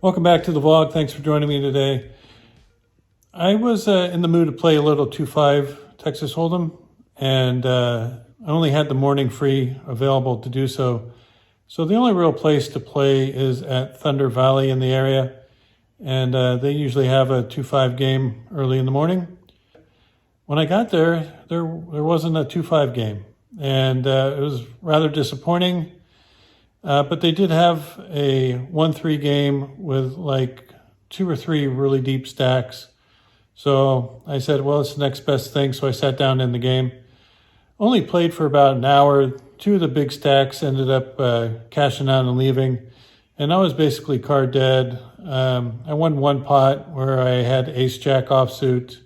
Welcome back to the vlog. Thanks for joining me today. I was in the mood to play a little 2-5 Texas Hold'em, and I only had the morning free available to do so. So the only real place to play is at Thunder Valley in the area, and they usually have a 2-5 game early in the morning. When I got there wasn't a 2-5 game, and it was rather disappointing. But they did have a 1-3 game with like 2 or 3 really deep stacks. So I said, well, it's the next best thing. So I sat down in the game. Only played for about an hour. 2 of the big stacks ended up cashing out and leaving. And I was basically card dead. I won one pot where I had ace-jack offsuit,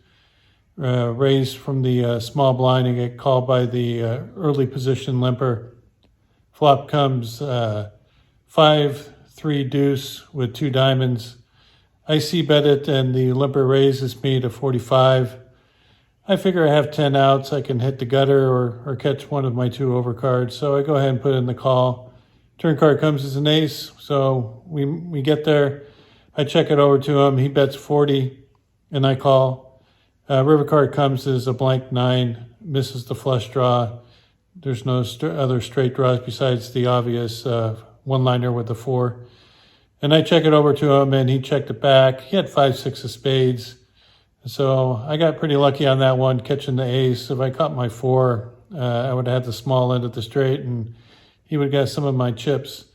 raised from the small blind and get called by the early position limper. Flop comes 5-3 deuce with 2 diamonds. I c-bet it and the limper raises me to 45. I figure I have 10 outs. I can hit the gutter or catch one of my 2 overcards. So I go ahead and put in the call. Turn card comes as an ace. So we get there. I check it over to him. He bets 40 and I call. River card comes as a blank 9, misses the flush draw. There's no other straight draws besides the obvious one-liner with the 4. And I check it over to him, and he checked it back. He had 5-6 of spades. So I got pretty lucky on that one, catching the ace. If I caught my 4, I would have had the small end of the straight, and he would get some of my chips.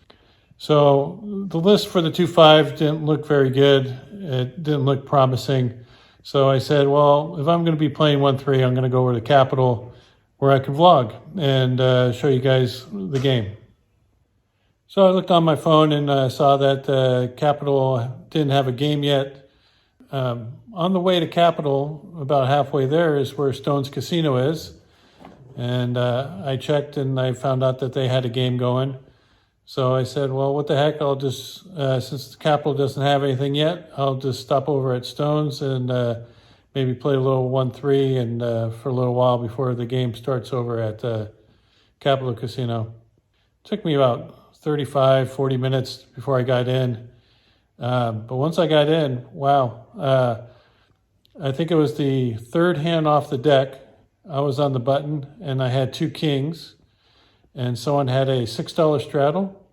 So the list for the 2-5 didn't look very good. It didn't look promising. So I said, well, if I'm going to be playing 1-3, I'm going to go over to Capital, where I can vlog and show you guys the game. So I looked on my phone and saw that Capital didn't have a game yet. On the way to Capital, about halfway there is where Stone's Casino is. And I checked and I found out that they had a game going. So I said, well, what the heck, I'll just, since Capital doesn't have anything yet, I'll just stop over at Stone's and maybe play a little 1-3 and for a little while before the game starts over at Capital Casino. It took me about 35, 40 minutes before I got in. But once I got in, wow. I think it was the 3rd hand off the deck. I was on the button and I had 2 kings. And someone had a $6 straddle.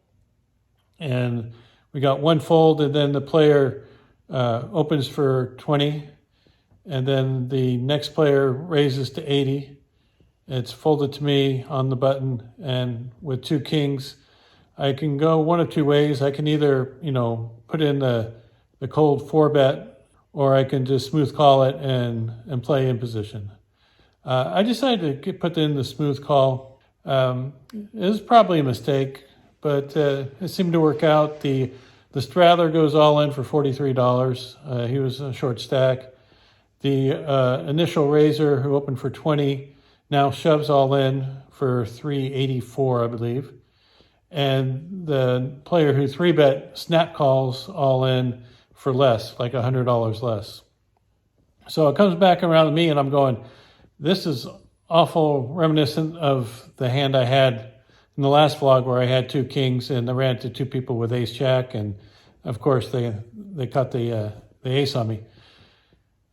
And we got 1 fold, and then the player opens for 20. And then the next player raises to 80. It's folded to me on the button, and with 2 kings, I can go one of 2 ways. I can either, put in the cold 4-bet, or I can just smooth call it and play in position. I decided to put in the smooth call. It was probably a mistake, but it seemed to work out. The straddler goes all in for $43. He was a short stack. The initial raiser, who opened for 20, now shoves all in for $384, I believe. And the player who 3-bet snap calls all in for less, like $100 less. So it comes back around to me, and I'm going, this is awful reminiscent of the hand I had in the last vlog where I had 2 kings and I ran into 2 people with ace-jack, and of course they cut the ace on me.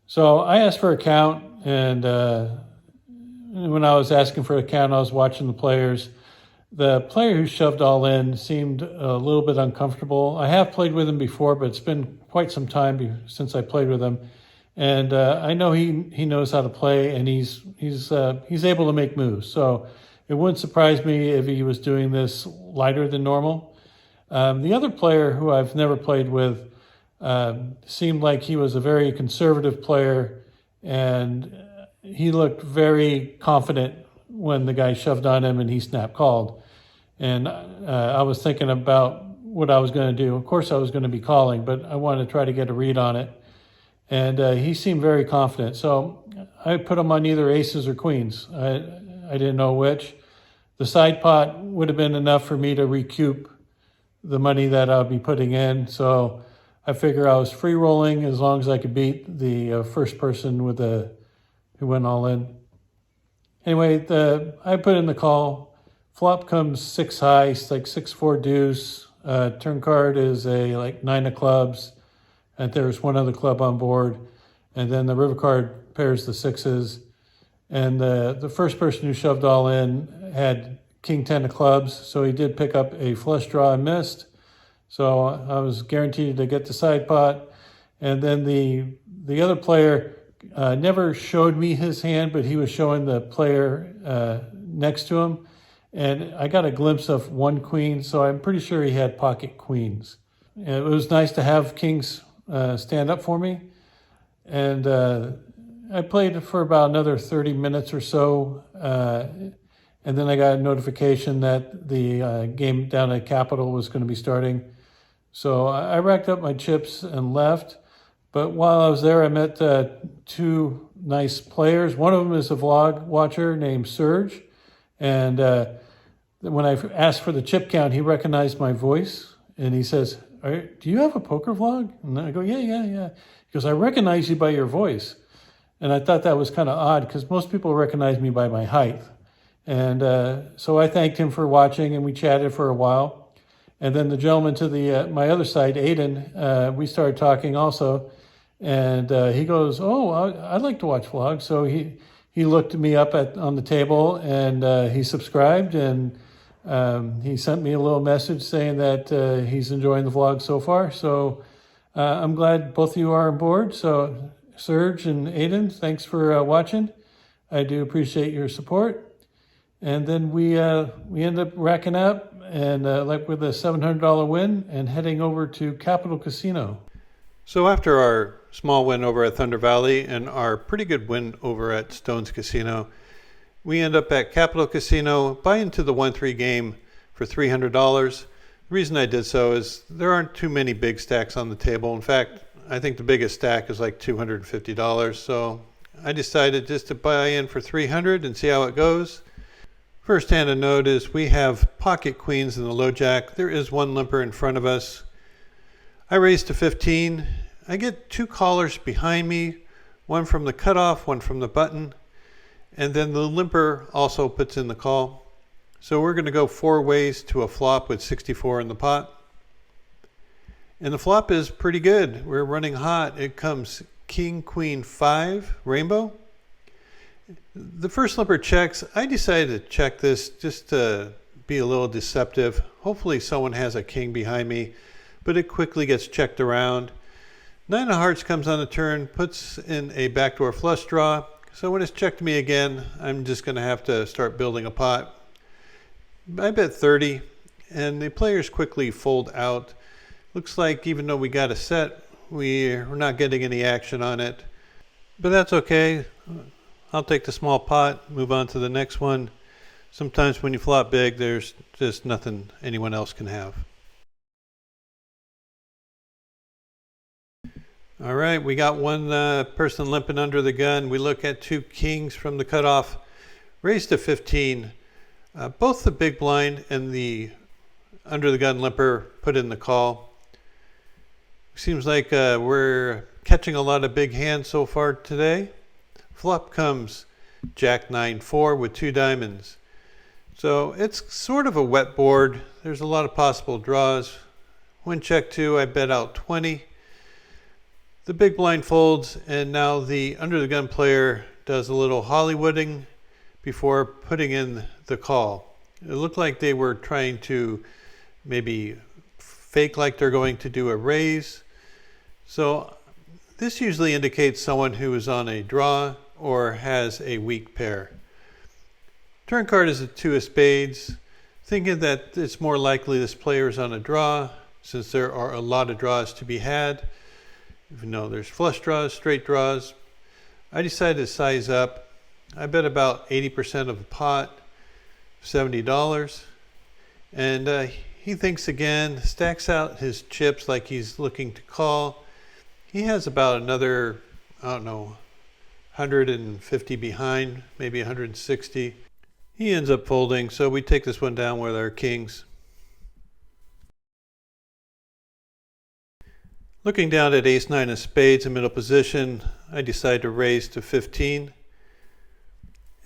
So I asked for a count, and when I was asking for a count, I was watching the players. The player who shoved all in seemed a little bit uncomfortable. I have played with him before, but it's been quite some time since I played with him. And I know he knows how to play, and he's able to make moves. So it wouldn't surprise me if he was doing this lighter than normal. The other player who I've never played with seemed like he was a very conservative player, and he looked very confident when the guy shoved on him and he snap called. And I was thinking about what I was going to do. Of course I was going to be calling, but I wanted to try to get a read on it. And he seemed very confident. So I put him on either aces or queens. I didn't know which. The side pot would have been enough for me to recoup the money that I'll be putting in. So I figure I was free rolling as long as I could beat the first person who went all in. Anyway, I put in the call. Flop comes 6 high, like 6-4 deuce. Turn card is a like 9 of clubs, and there's one other club on board. And then the river card pairs the sixes. And the first person who shoved all in had king 10 of clubs, so he did pick up a flush draw and missed. So I was guaranteed to get the side pot. And then the other player never showed me his hand, but he was showing the player next to him. And I got a glimpse of one queen, so I'm pretty sure he had pocket queens. And it was nice to have kings stand up for me. And I played for about another 30 minutes or so. And then I got a notification that the game down at Capitol was going to be starting. So I racked up my chips and left. But while I was there, I met two nice players. One of them is a vlog watcher named Serge. And when I asked for the chip count, he recognized my voice. And he says, do you have a poker vlog? And I go, yeah. He goes, I recognize you by your voice. And I thought that was kind of odd because most people recognize me by my height. And so I thanked him for watching, and we chatted for a while. And then the gentleman to my other side, Aiden, we started talking also. And he goes, I'd like to watch vlogs. So he looked me up on the table, and he subscribed, and he sent me a little message saying that he's enjoying the vlog so far. So I'm glad both of you are on board. So Serge and Aiden, thanks for watching. I do appreciate your support. And then we end up racking up and like with a $700 win and heading over to Capitol Casino. So after our small win over at Thunder Valley and our pretty good win over at Stones Casino, we end up at Capitol Casino, buy into the 1-3 game for $300. The reason I did so is there aren't too many big stacks on the table. In fact, I think the biggest stack is like $250. So I decided just to buy in for $300 and see how it goes. First hand to note is we have pocket queens in the low jack. There is one limper in front of us. I raised to 15. I get two callers behind me, one from the cutoff, one from the button. And then the limper also puts in the call. So we're going to go 4 ways to a flop with 64 in the pot. And the flop is pretty good. We're running hot. It comes king, queen, 5, rainbow. The first limper checks. I decided to check this just to be a little deceptive. Hopefully someone has a king behind me, but it quickly gets checked around. 9 of hearts comes on the turn, puts in a backdoor flush draw. So when it's checked me again, I'm just going to have to start building a pot. I bet 30, and the players quickly fold out. Looks like even though we got a set, we're not getting any action on it. But that's okay. I'll take the small pot, move on to the next one. Sometimes when you flop big, there's just nothing anyone else can have. All right, we got one person limping under the gun. We look at 2 kings from the cutoff, raised to 15. Both the big blind and the under the gun limper put in the call. Seems like we're catching a lot of big hands so far today. Flop comes Jack 9-4 with 2 diamonds. So it's sort of a wet board. There's a lot of possible draws. When check 2, I bet out 20. The big blind folds, and now the under the gun player does a little Hollywooding before putting in the call. It looked like they were trying to maybe fake like they're going to do a raise. So this usually indicates someone who is on a draw or has a weak pair. Turn card is a 2 of spades, thinking that it's more likely this player is on a draw since there are a lot of draws to be had. Even though there's flush draws, straight draws, I decided to size up. I bet about 80% of the pot, $70. And he thinks again, stacks out his chips like he's looking to call. He has about another, 150 behind, maybe 160. He ends up folding, so we take this one down with our kings. Looking down at ace-9 of spades in middle position, I decide to raise to 15.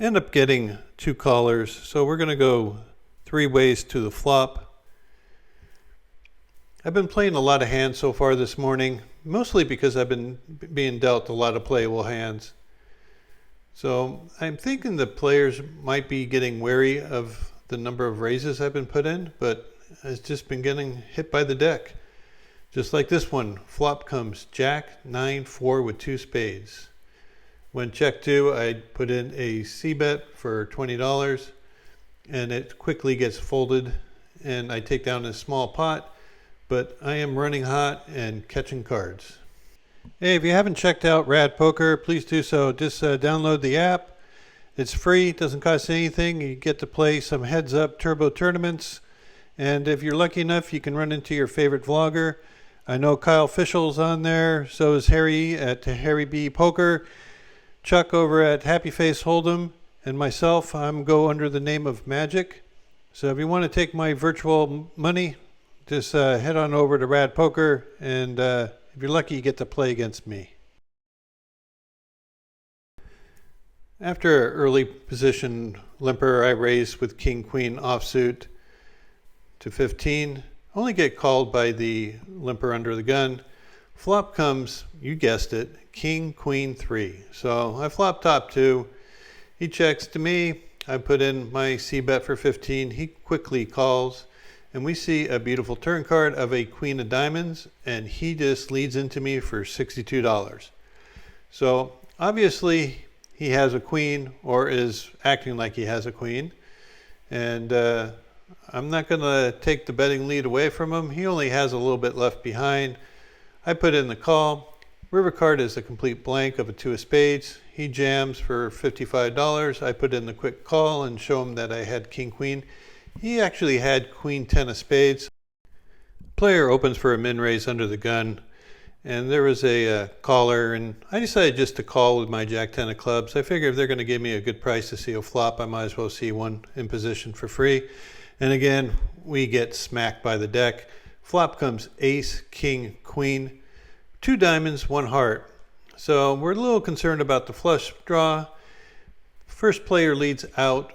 End up getting 2 callers, so we're going to go 3 ways to the flop. I've been playing a lot of hands so far this morning, mostly because I've been being dealt a lot of playable hands. So I'm thinking the players might be getting wary of the number of raises I've been put in, but it's just been getting hit by the deck. Just like this one, flop comes Jack, 9, 4 with 2 spades. When check 2, I put in a c-bet for $20, and it quickly gets folded, and I take down a small pot, but I am running hot and catching cards. Hey, if you haven't checked out RadPoker, please do so. Just download the app. It's free, doesn't cost anything. You get to play some heads-up turbo tournaments. And if you're lucky enough, you can run into your favorite vlogger. I know Kyle Fischel's on there. So is Harry at Harry B Poker. Chuck over at Happy Face Hold'em. And myself, I'm go under the name of Magic. So if you want to take my virtual money, just head on over to RadPoker, and if you're lucky, you get to play against me. After an early position limper, I raise with King Queen offsuit to 15. Only get called by the limper under the gun. Flop comes, you guessed it, King Queen 3. So I flop top 2. He checks to me. I put in my c-bet for 15. He quickly calls. And we see a beautiful turn card of a queen of diamonds, and he just leads into me for $62. So obviously he has a queen, or is acting like he has a queen. And I'm not going to take the betting lead away from him. He only has a little bit left behind. I put in the call. River card is a complete blank of a 2 of spades. He jams for $55. I put in the quick call and show him that I had king queen. He actually had queen 10 of spades. Player opens for a min raise under the gun, and there was a caller, and I decided just to call with my jack 10 of clubs. I figured if they're going to give me a good price to see a flop, I might as well see one in position for free. And again, we get smacked by the deck. Flop comes ace, king, queen, 2 diamonds, 1 heart. So we're a little concerned about the flush draw. First player leads out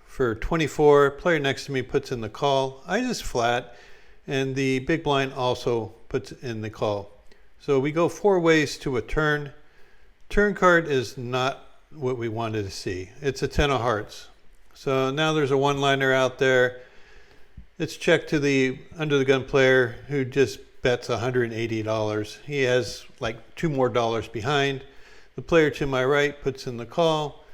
for 24. Player next to me puts in the call. I just flat, and the big blind also puts in the call. So we go 4 ways to a turn. Turn card is not what we wanted to see. It's a 10 of hearts. So now there's a one-liner out there. It's checked to the under the gun player who just bets $180. He has like $2 more behind. The player to my right puts in the call.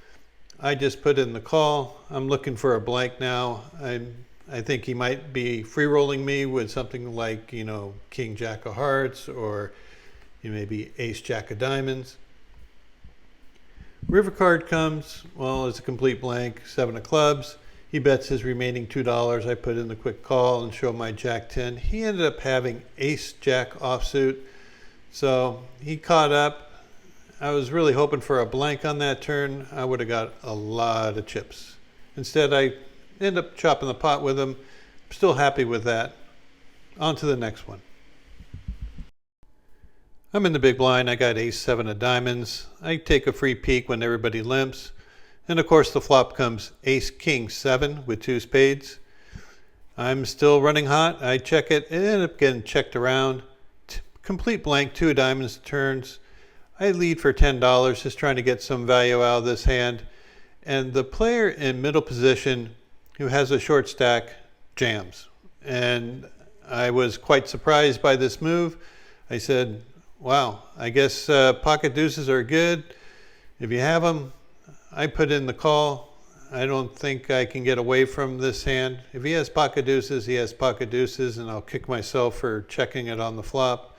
I just put in the call. I'm looking for a blank now. I think he might be free rolling me with something like, king jack of hearts, or maybe ace jack of diamonds. River card comes, well, it's a complete blank, 7 of clubs. He bets his remaining $2. I put in the quick call and show my jack 10. He ended up having ace jack offsuit. So he caught up. I was really hoping for a blank on that turn. I would have got a lot of chips. Instead, I end up chopping the pot with him. I'm still happy with that. On to the next one. I'm in the big blind. I got ace 7 of diamonds. I take a free peek when everybody limps. And of course the flop comes ace king 7 with 2 spades. I'm still running hot. I check it. It ended up getting checked around. Complete blank, 2 of diamonds turns. I lead for $10, just trying to get some value out of this hand. And the player in middle position who has a short stack jams. And I was quite surprised by this move. I said, wow, I guess pocket deuces are good. If you have them, I put in the call. I don't think I can get away from this hand. If he has pocket deuces, he has pocket deuces, and I'll kick myself for checking it on the flop.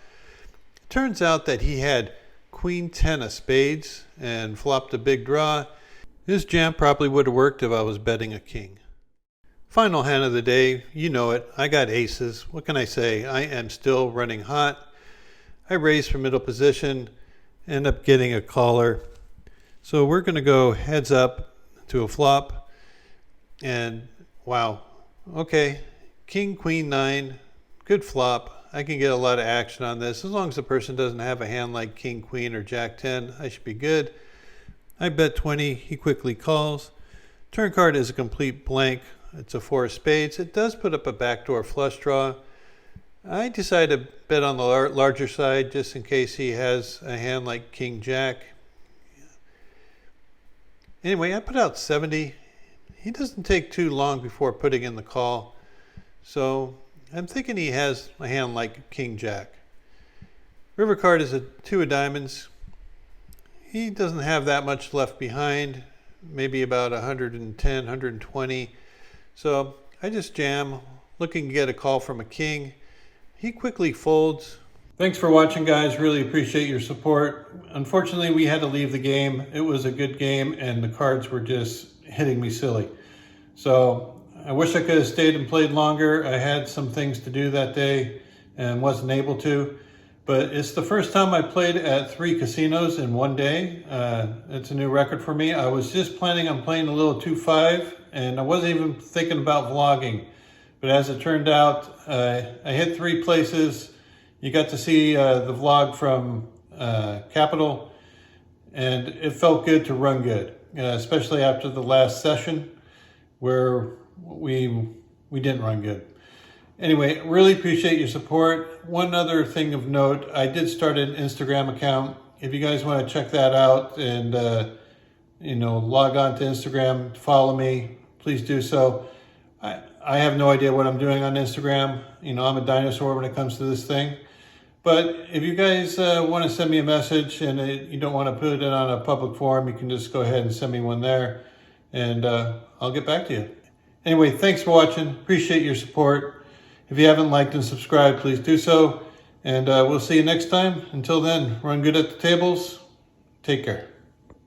Turns out that he had queen 10 of spades and flopped a big draw. His jam probably would have worked if I was betting a king. Final hand of the day, you know it. I got aces. What can I say? I am still running hot. I raise from middle position, end up getting a caller. So we're going to go heads up to a flop. And wow, okay, king, queen 9, good flop. I can get a lot of action on this. As long as the person doesn't have a hand like king, queen, or jack 10, I should be good. I bet 20. He quickly calls. Turn card is a complete blank. It's a 4 of spades. It does put up a backdoor flush draw. I decided to bet on the larger side just in case he has a hand like King Jack. Anyway, I put out 70. He doesn't take too long before putting in the call. So I'm thinking he has a hand like King Jack. River card is a 2 of diamonds. He doesn't have that much left behind, maybe about 110, 120. So I just jam, looking to get a call from a king. He quickly folds. Thanks for watching, guys. Really appreciate your support. Unfortunately, we had to leave the game. It was a good game, and the cards were just hitting me silly. So I wish I could have stayed and played longer. I had some things to do that day and wasn't able to. But it's the first time I played at 3 casinos in one day. It's a new record for me. I was just planning on playing a little 2-5, and I wasn't even thinking about vlogging. But as it turned out, I hit 3 places. You got to see the vlog from Capital, and it felt good to run good, especially after the last session where we didn't run good. Anyway, really appreciate your support. One other thing of note, I did start an Instagram account. If you guys want to check that out and log on to Instagram, follow me, please do so. I have no idea what I'm doing on Instagram. I'm a dinosaur when it comes to this thing. But if you guys want to send me a message and you don't want to put it on a public forum, you can just go ahead and send me one there, and I'll get back to you. Anyway, thanks for watching. Appreciate your support. If you haven't liked and subscribed, please do so. And we'll see you next time. Until then, run good at the tables. Take care.